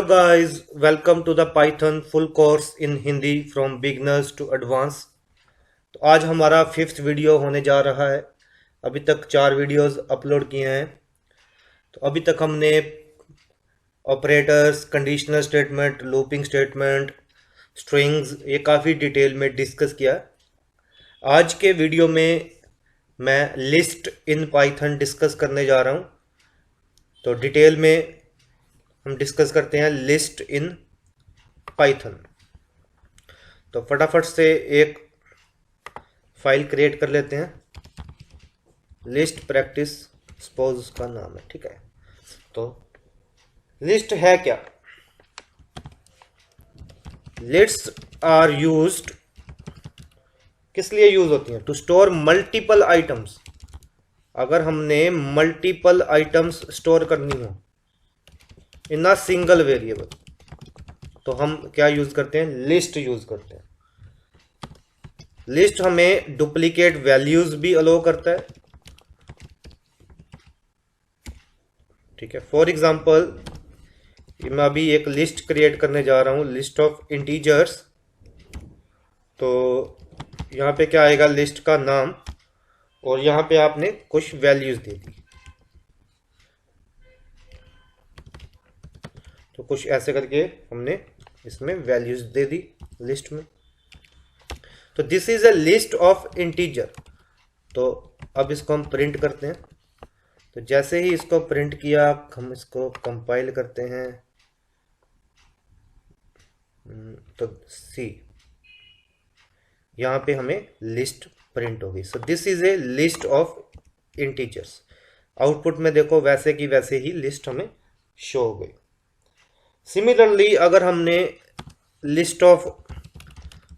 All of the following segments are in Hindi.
Hello guys, welcome to the Python full course in Hindi from beginners to advance. तो आज हमारा फिफ्थ वीडियो होने जा रहा है। अभी तक 4 वीडियोस अपलोड किए हैं। तो अभी तक हमने operators, conditional statement, looping statement, strings ये काफ़ी डिटेल में डिस्कस किया। आज के वीडियो में मैं लिस्ट इन पाइथन डिस्कस करने जा रहा हूँ। तो डिटेल में हम डिस्कस करते हैं लिस्ट इन पाइथन। तो फटाफट से एक फाइल क्रिएट कर लेते हैं, लिस्ट प्रैक्टिस सपोज उसका नाम है, ठीक है। तो लिस्ट है क्या? लिस्ट्स आर यूज्ड, किस लिए यूज होती हैं? To store multiple items. अगर हमने मल्टीपल आइटम्स स्टोर करनी हो इन अ सिंगल वेरिएबल तो हम क्या यूज करते हैं? लिस्ट यूज करते हैं। लिस्ट हमें डुप्लीकेट वैल्यूज भी अलो करता है, ठीक है। फॉर एग्जांपल मैं अभी एक लिस्ट क्रिएट करने जा रहा हूं, लिस्ट ऑफ इंटीजर्स। तो यहाँ पे क्या आएगा? लिस्ट का नाम, और यहाँ पे आपने कुछ वैल्यूज दे दी। तो कुछ ऐसे करके हमने इसमें वैल्यूज दे दी लिस्ट में। तो this is a list of integer. तो अब इसको हम प्रिंट करते हैं। तो जैसे ही इसको प्रिंट किया, हम इसको कंपाइल करते हैं। तो सी, यहाँ पे हमें लिस्ट प्रिंट होगी। So this is a list of integers. Output में देखो वैसे की वैसे ही लिस्ट हमें शो हो गई। सिमिलरली अगर हमने लिस्ट ऑफ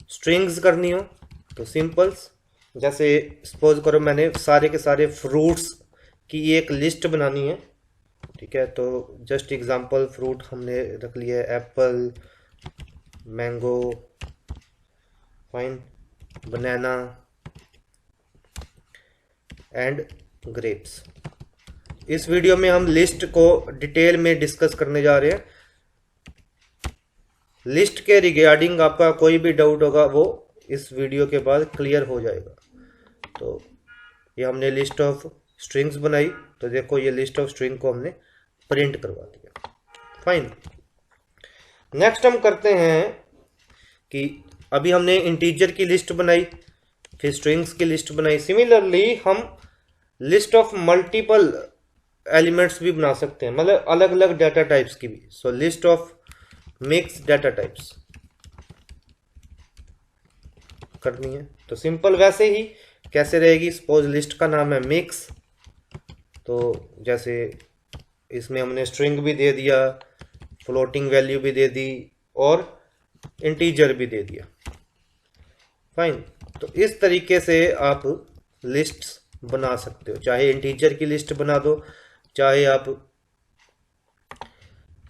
स्ट्रिंग्स करनी हो तो सिंपल्स, जैसे सपोज करो मैंने सारे के सारे फ्रूट्स की एक लिस्ट बनानी है, ठीक है। तो जस्ट एग्जांपल फ्रूट हमने रख लिया है, Apple, mango, fine, banana and grapes. इस वीडियो में हम लिस्ट को डिटेल में डिस्कस करने जा रहे हैं। लिस्ट के रिगार्डिंग आपका कोई भी डाउट होगा वो इस वीडियो के बाद क्लियर हो जाएगा। तो ये हमने लिस्ट ऑफ स्ट्रिंग्स बनाई, तो देखो ये लिस्ट ऑफ स्ट्रिंग को हमने प्रिंट करवा दिया, फाइन। नेक्स्ट हम करते हैं कि अभी हमने इंटीजर की लिस्ट बनाई, फिर स्ट्रिंग्स की लिस्ट बनाई। सिमिलरली हम लिस्ट ऑफ मल्टीपल एलिमेंट्स भी बना सकते हैं, मतलब अलग अलग डाटा टाइप्स की भी। So list of mix data types करनी है तो सिंपल वैसे ही कैसे रहेगी? सपोज लिस्ट का नाम है मिक्स, तो जैसे इसमें हमने स्ट्रिंग भी दे दिया, फ्लोटिंग वैल्यू भी दे दी और इंटीजर भी दे दिया, फाइन। तो इस तरीके से आप लिस्ट्स बना सकते हो, चाहे इंटीजर की लिस्ट बना दो, चाहे आप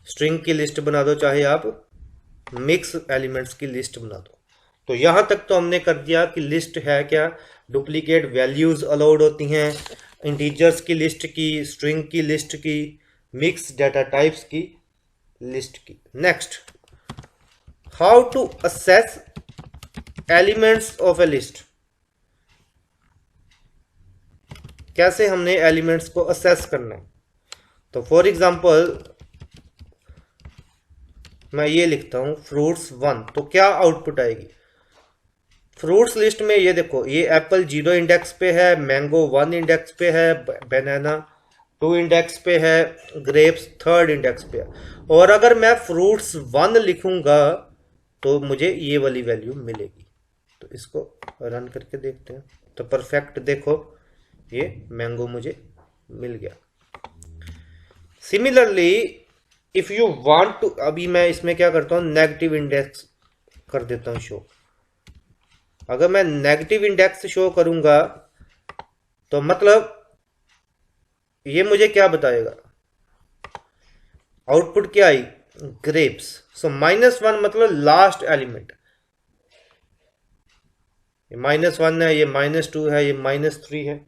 स्ट्रिंग की लिस्ट बना दो, चाहे आप मिक्स एलिमेंट्स की लिस्ट बना दो। तो यहां तक तो हमने कर दिया कि लिस्ट है क्या, डुप्लीकेट वैल्यूज अलाउड होती हैं, इंटीजर्स की लिस्ट की, स्ट्रिंग की लिस्ट की, मिक्स डाटा टाइप्स की लिस्ट की। Next, how to access elements of a list. कैसे हमने एलिमेंट्स को असेस करना है? तो फॉर एग्जांपल मैं ये लिखता हूं फ्रूट्स 1, तो क्या आउटपुट आएगी? फ्रूट्स लिस्ट में ये देखो, ये एप्पल 0 इंडेक्स पे है, मैंगो 1 इंडेक्स पे है, बनाना 2 इंडेक्स पे है, ग्रेप्स 3rd इंडेक्स पे है। और अगर मैं फ्रूट्स 1 लिखूंगा तो मुझे ये वाली वैल्यू मिलेगी। तो इसको रन करके देखते हैं। तो परफेक्ट देखो, ये मैंगो मुझे मिल गया। Similarly if you want to, अभी मैं इसमें क्या करता हूं, नेगेटिव इंडेक्स कर देता हूं शो। अगर मैं नेगेटिव इंडेक्स शो करूंगा तो मतलब ये मुझे क्या बताएगा? आउटपुट क्या आई? ग्रेप्स। सो -1 मतलब लास्ट एलिमेंट। ये -1 है, ये -2 है, ये -3 है।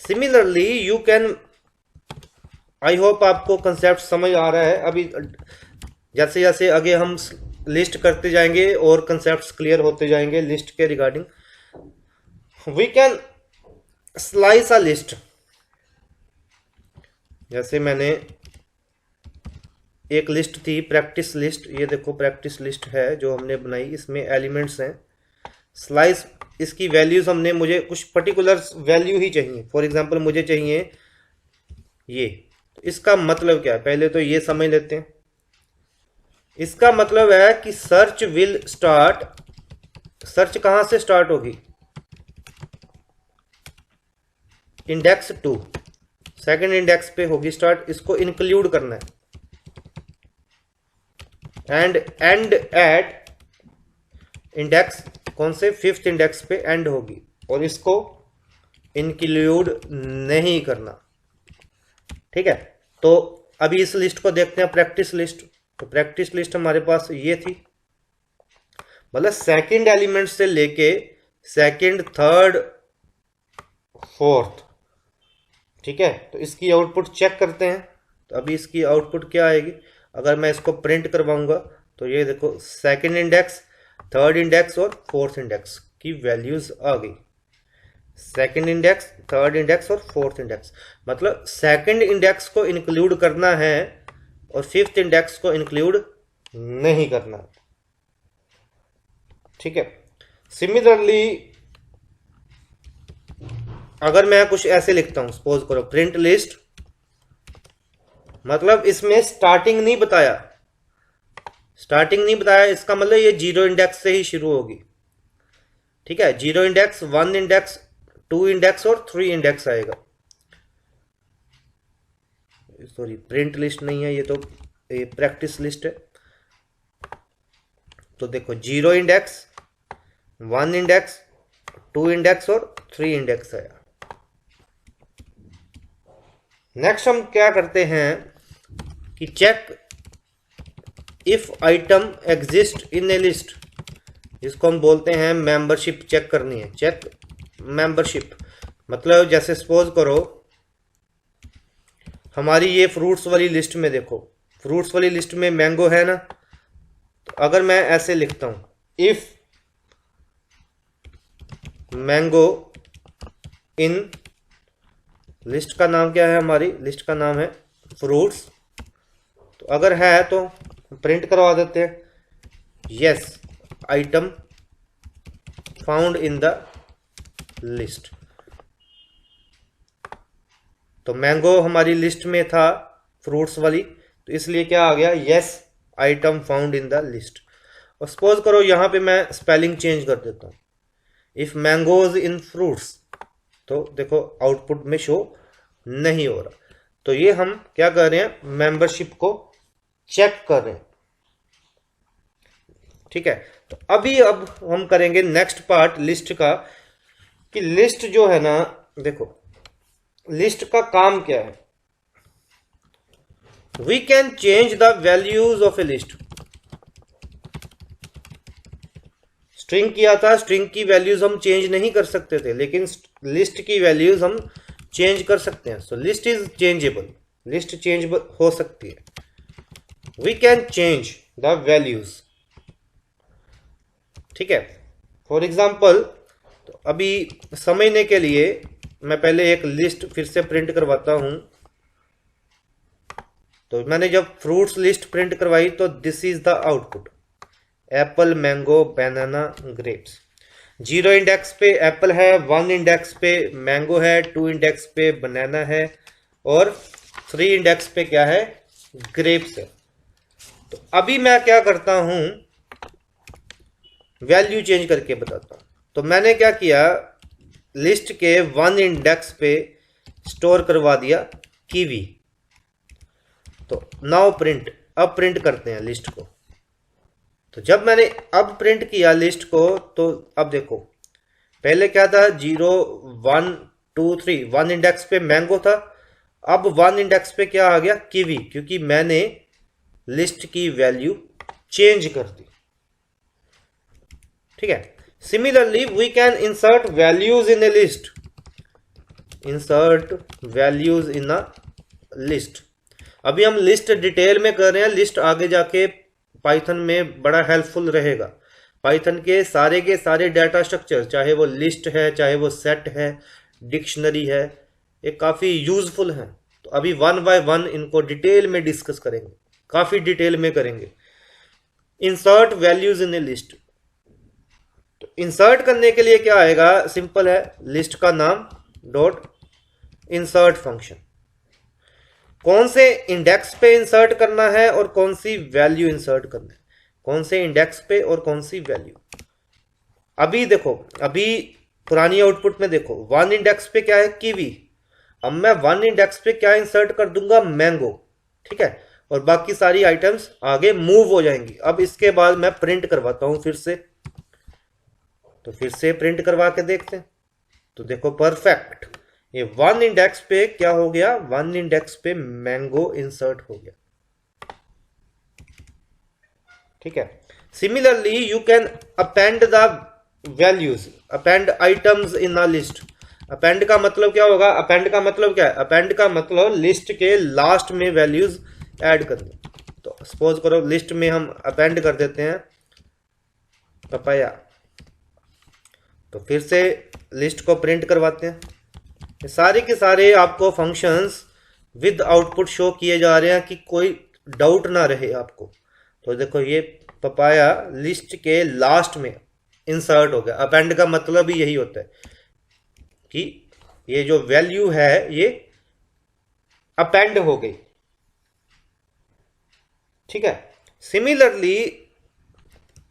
Similarly you can I hope आपको कंसेप्ट समझ आ रहा है। अभी जैसे जैसे आगे हम लिस्ट करते जाएंगे और कंसेप्ट्स क्लियर होते जाएंगे लिस्ट के regarding. We can slice a list. जैसे मैंने एक लिस्ट थी प्रैक्टिस लिस्ट, ये देखो प्रैक्टिस लिस्ट है जो हमने बनाई, इसमें एलिमेंट्स हैं। स्लाइस, इसकी वैल्यूज हमने, मुझे कुछ पर्टिकुलर वैल्यू ही चाहिए। फॉर एग्जांपल मुझे चाहिए ये, तो इसका मतलब क्या है पहले तो ये समझ लेते हैं। इसका मतलब है कि सर्च विल स्टार्ट, सर्च कहां से स्टार्ट होगी, इंडेक्स 2, सेकंड इंडेक्स पे होगी स्टार्ट, इसको इंक्लूड करना है। एंड एंड एट इंडेक्स कौन से, 5th इंडेक्स पे एंड होगी, और इसको इंक्लूड नहीं करना। ठीक है, तो अभी इस लिस्ट को देखते हैं, प्रैक्टिस लिस्ट। तो प्रैक्टिस लिस्ट हमारे पास ये थी, मतलब सेकंड एलिमेंट से लेके सेकंड, थर्ड, फोर्थ। ठीक है, तो इसकी आउटपुट चेक करते हैं। तो अभी इसकी आउटपुट क्या आएगी, अगर मैं इसको प्रिंट करवाऊंगा तो ये देखो सेकंड इंडेक्स, थर्ड इंडेक्स और फोर्थ इंडेक्स की वैल्यूज आ गई। सेकंड इंडेक्स, थर्ड इंडेक्स और फोर्थ इंडेक्स, मतलब सेकंड इंडेक्स को इंक्लूड करना है और 5th इंडेक्स को इंक्लूड नहीं करना। ठीक है, सिमिलरली अगर मैं कुछ ऐसे लिखता हूं, सपोज करो प्रिंट लिस्ट, मतलब इसमें स्टार्टिंग नहीं बताया, स्टार्टिंग नहीं बताया, इसका मतलब ये 0 इंडेक्स से ही शुरू होगी। ठीक है, 0 इंडेक्स, 1 इंडेक्स, 2 इंडेक्स और 3 इंडेक्स आएगा। सॉरी, प्रिंट लिस्ट नहीं है ये, तो ये प्रैक्टिस लिस्ट है। तो देखो 0 इंडेक्स, 1 इंडेक्स, 2 इंडेक्स और 3 इंडेक्स आया। नेक्स्ट हम क्या करते हैं कि check if item exist in a list, जिसको हम बोलते हैं मेंबरशिप चेक करनी है। चेक मेंबरशिप मतलब जैसे सपोज करो हमारी ये फ्रूट्स वाली लिस्ट में, देखो फ्रूट्स वाली लिस्ट में मैंगो है ना, तो अगर मैं ऐसे लिखता हूं इफ मैंगो इन, लिस्ट का नाम क्या है, हमारी लिस्ट का नाम है फ्रूट्स, तो अगर है तो प्रिंट करवा देते हैं yes item found in the list. तो मैंगो हमारी लिस्ट में था फ्रूट्स वाली, तो इसलिए क्या आ गया, yes item found in the list. और सपोज करो यहां पे मैं स्पेलिंग चेंज कर देता हूं, इफ मैंगोज इन फ्रूट्स, तो देखो आउटपुट में शो नहीं हो रहा। तो ये हम क्या कर रहे हैं, मेंबरशिप को चेक कर रहे हैं। ठीक है, तो अभी अब हम करेंगे नेक्स्ट पार्ट लिस्ट का, कि लिस्ट जो है ना, देखो लिस्ट का काम क्या है। We can change the values of a list. String किया था, स्ट्रिंग की वैल्यूज हम चेंज नहीं कर सकते थे, लेकिन लिस्ट की वैल्यूज हम चेंज कर सकते हैं। So list is changeable, list change हो सकती है। We can change the values. ठीक है, फॉर एग्जाम्पल, तो अभी समझने के लिए मैं पहले एक लिस्ट फिर से प्रिंट करवाता हूं। तो मैंने जब फ्रूट्स लिस्ट प्रिंट करवाई तो this is the output, Apple, mango, banana, grapes. 0 index पे एप्पल है, 1 इंडेक्स पे मैंगो है, 2 इंडेक्स पे बनाना है और 3 इंडेक्स पे क्या है, ग्रेप्स है। तो अभी मैं क्या करता हूं, वैल्यू चेंज करके बताता हूं। तो मैंने क्या किया, लिस्ट के 1 इंडेक्स पे स्टोर करवा दिया कीवी। तो नाउ प्रिंट, अब प्रिंट करते हैं लिस्ट को। तो जब मैंने अब प्रिंट किया लिस्ट को, तो अब देखो पहले क्या था, 0 1 2 3, 1 इंडेक्स पे मैंगो था, अब 1 इंडेक्स पे क्या आ गया, कीवी, क्योंकि मैंने लिस्ट की वैल्यू चेंज कर दी। ठीक है, similarly we can insert values in a list, insert values in a list. अभी हम लिस्ट डिटेल में कर रहे हैं, लिस्ट आगे जाके पाइथन में बड़ा हेल्पफुल रहेगा। पाइथन के सारे डाटा स्ट्रक्चर, चाहे वो लिस्ट है, चाहे वो सेट है, डिक्शनरी है, ये काफ़ी यूजफुल हैं। तो अभी वन बाय वन इनको डिटेल में डिस्कस करेंगे, काफ़ी डिटेल में करेंगे। Insert values in a list. तो इंसर्ट करने के लिए क्या आएगा, सिंपल है, लिस्ट का नाम डॉट इंसर्ट फंक्शन। कौन से इंडेक्स पे इंसर्ट करना है और कौन सी वैल्यू इंसर्ट करना है, कौन से इंडेक्स पे और कौन सी वैल्यू। अभी देखो, अभी पुरानी आउटपुट में देखो, वन इंडेक्स पे क्या है, कीवी। अब मैं वन इंडेक्स पे क्या इंसर्ट कर दूंगा, मैंगो, ठीक है, और बाकी सारी आइटम्स आगे मूव हो जाएंगी। अब इसके बाद मैं प्रिंट करवाता हूं फिर से, तो फिर से प्रिंट करवा के देखते हैं। तो देखो परफेक्ट, ये वन इंडेक्स पे क्या हो गया, वन इंडेक्स पे मैंगो इंसर्ट हो गया, ठीक है। Similarly you can append the values, append items in a list. Append का मतलब क्या होगा, अपेंड का मतलब क्या है, अपेंड का मतलब लिस्ट के लास्ट में वैल्यूज ऐड करना। तो सपोज करो लिस्ट में हम अपेंड कर देते हैं पपाया, तो फिर से लिस्ट को प्रिंट करवाते हैं। ये सारे के सारे आपको फंक्शंस विद आउटपुट शो किए जा रहे हैं कि कोई डाउट ना रहे आपको। तो देखो ये पपाया लिस्ट के लास्ट में इंसर्ट हो गया। अपेंड का मतलब ही यही होता है कि ये जो वैल्यू है ये अपेंड हो गई, ठीक है। सिमिलरली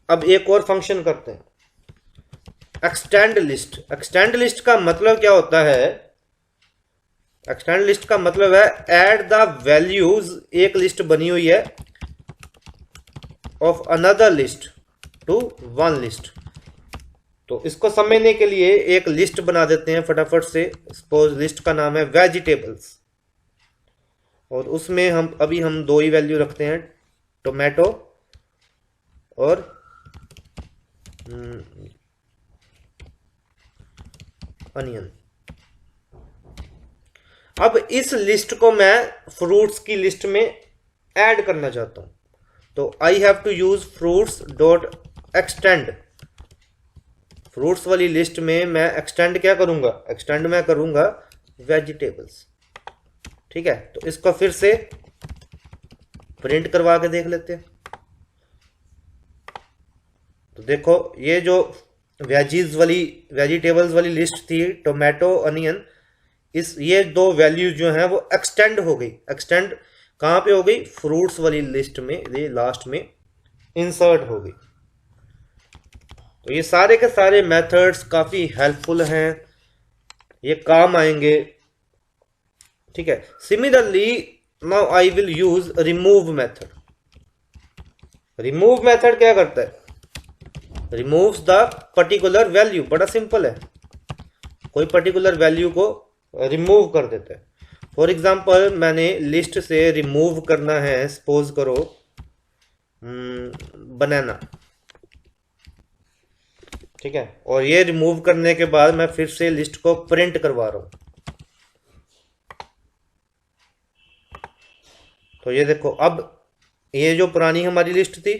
अब एक और फंक्शन करते हैं, एक्सटेंड लिस्ट। एक्सटेंड लिस्ट का मतलब क्या होता है, एक्सटेंड लिस्ट का मतलब है ऐड द वैल्यूज, एक लिस्ट बनी हुई है, of another list to one list. तो इसको समझने के लिए एक लिस्ट बना देते हैं फटाफट से। सपोज लिस्ट का नाम है वेजिटेबल्स, और उसमें हम दो ही वैल्यू रखते हैं, टोमेटो और अनियन। अब इस लिस्ट को मैं फ्रूट्स की लिस्ट में ऐड करना चाहता हूं, तो I have to use fruits dot extend. Fruits वाली लिस्ट में मैं एक्सटेंड क्या करूंगा, एक्सटेंड मैं करूंगा वेजिटेबल्स, ठीक है। तो इसको फिर से प्रिंट करवा के देख लेते हैं। तो देखो ये जो वेजिटेबल्स वाली लिस्ट थी, टोमेटो अनियन, ये दो वैल्यूज जो हैं वो एक्सटेंड हो गई। एक्सटेंड कहां पे हो गई, फ्रूट्स वाली लिस्ट में, ये लास्ट में इंसर्ट हो गई। तो ये सारे के सारे मेथड्स काफी हेल्पफुल हैं, ये काम आएंगे, ठीक है। Similarly now I will use remove method. Remove method क्या करता है, रिमूव्स द पर्टिकुलर वैल्यू। बड़ा सिंपल है, कोई पर्टिकुलर वैल्यू को रिमूव कर देता है। फॉर एग्जांपल मैंने लिस्ट से रिमूव करना है, सपोज करो बनाना, ठीक है, और ये रिमूव करने के बाद मैं फिर से लिस्ट को प्रिंट करवा रहा हूं। तो ये देखो, अब ये जो पुरानी हमारी लिस्ट थी,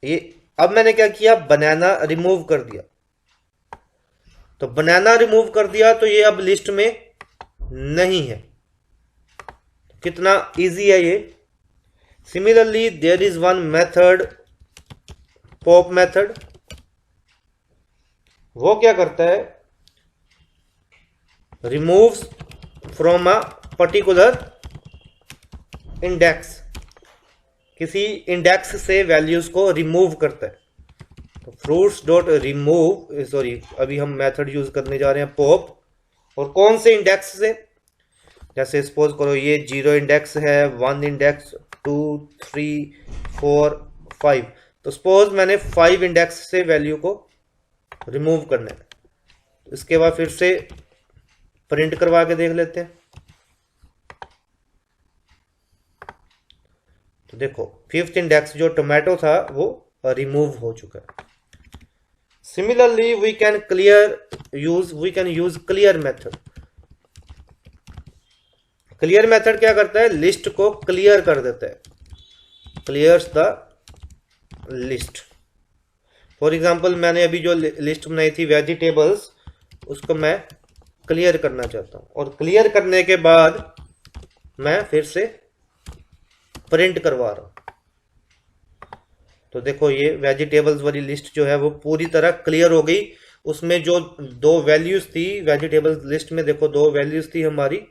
ये अब मैंने क्या किया, बनाना रिमूव कर दिया। तो बनाना रिमूव कर दिया तो ये अब लिस्ट में नहीं है। कितना इजी है ये। Similarly there is one method, pop method. वो क्या करता है, removes from a particular index, किसी इंडेक्स से वैल्यूज को रिमूव करता है। तो फ्रूट्स डॉट रिमूव, सॉरी अभी हम मेथड यूज करने जा रहे हैं पॉप, और कौन से इंडेक्स से, जैसे सपोज करो ये 0 इंडेक्स है, 1 इंडेक्स, 2, 3, 4, 5। तो सपोज मैंने 5 इंडेक्स से वैल्यू को रिमूव करना है। तो इसके बाद फिर से प्रिंट करवा के देख लेते हैं। तो देखो 5th इंडेक्स जो टोमेटो था वो रिमूव हो चुका है। Similarly we can use clear method. Clear method क्या करता है, लिस्ट को क्लियर कर देता है, clears the list. For example मैंने अभी जो लिस्ट बनाई थी वेजिटेबल्स, उसको मैं क्लियर करना चाहता हूं, और क्लियर करने के बाद मैं फिर से प्रिंट करवा रहा हूं। तो देखो ये वेजिटेबल्स वाली लिस्ट जो है वो पूरी तरह क्लियर हो गई। उसमें जो दो वैल्यूज थी वेजिटेबल्स लिस्ट में, देखो दो वैल्यूज थी हमारी,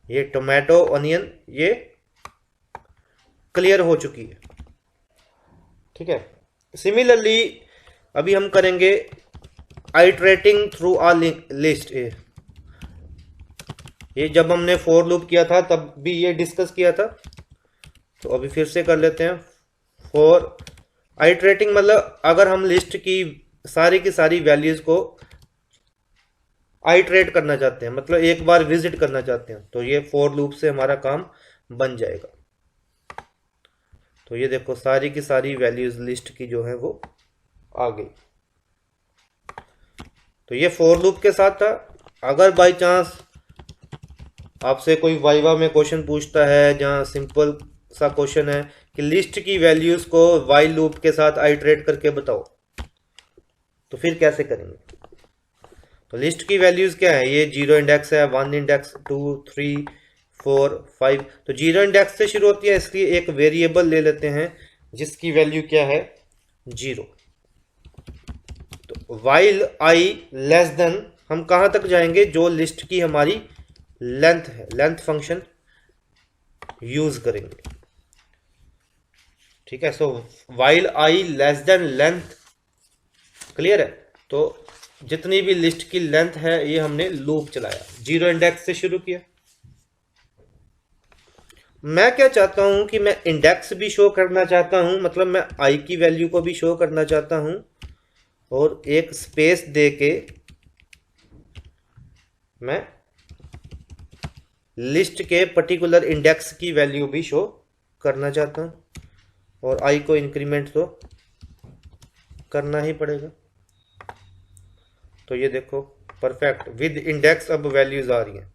ये टोमेटो ऑनियन, ये क्लियर हो चुकी है। ठीक है। सिमिलरली अभी हम करेंगे आइटरेटिंग थ्रू आ लिस्ट। ये जब हमने फॉर लूप किया था तब भी ये डिस्कस किया था, तो अभी फिर से कर लेते हैं। फॉर आइटरेटिंग मतलब अगर हम लिस्ट की सारी वैल्यूज को आइटरेट करना चाहते हैं, मतलब एक बार विजिट करना चाहते हैं, तो ये फॉर लूप से हमारा काम बन जाएगा। तो ये देखो सारी की सारी वैल्यूज लिस्ट की जो है वो आ गई। तो ये फॉर लूप के साथ था। अगर बाई चांस आपसे कोई वाइवा में क्वेश्चन पूछता है जहां सिंपल सा क्वेश्चन है कि लिस्ट की वैल्यूज को वाइल लूप के साथ आइटरेट करके बताओ, तो फिर कैसे करेंगे? तो लिस्ट की वैल्यूज क्या है, ये 0 इंडेक्स है, 1 इंडेक्स, 2, 3, 4, 5। तो 0 इंडेक्स से शुरू होती है, इसलिए एक वेरिएबल ले लेते हैं जिसकी वैल्यू क्या है, 0। तो वाइल आई लेस देन, हम कहां तक जाएंगे, जो लिस्ट की हमारी लेंथ है, लेंथ फंक्शन यूज करेंगे। ठीक है। So while I less than length, clear है। तो जितनी भी लिस्ट की लेंथ है ये हमने लूप चलाया, 0 इंडेक्स से शुरू किया। मैं क्या चाहता हूं कि मैं इंडेक्स भी शो करना चाहता हूं, मतलब मैं आई की वैल्यू को भी शो करना चाहता हूं, और एक स्पेस दे के मैं लिस्ट के पर्टिकुलर इंडेक्स की वैल्यू भी शो करना चाहता हूं, और आई को इंक्रीमेंट तो करना ही पड़ेगा। तो ये देखो परफेक्ट विद इंडेक्स अब वैल्यूज आ रही हैं।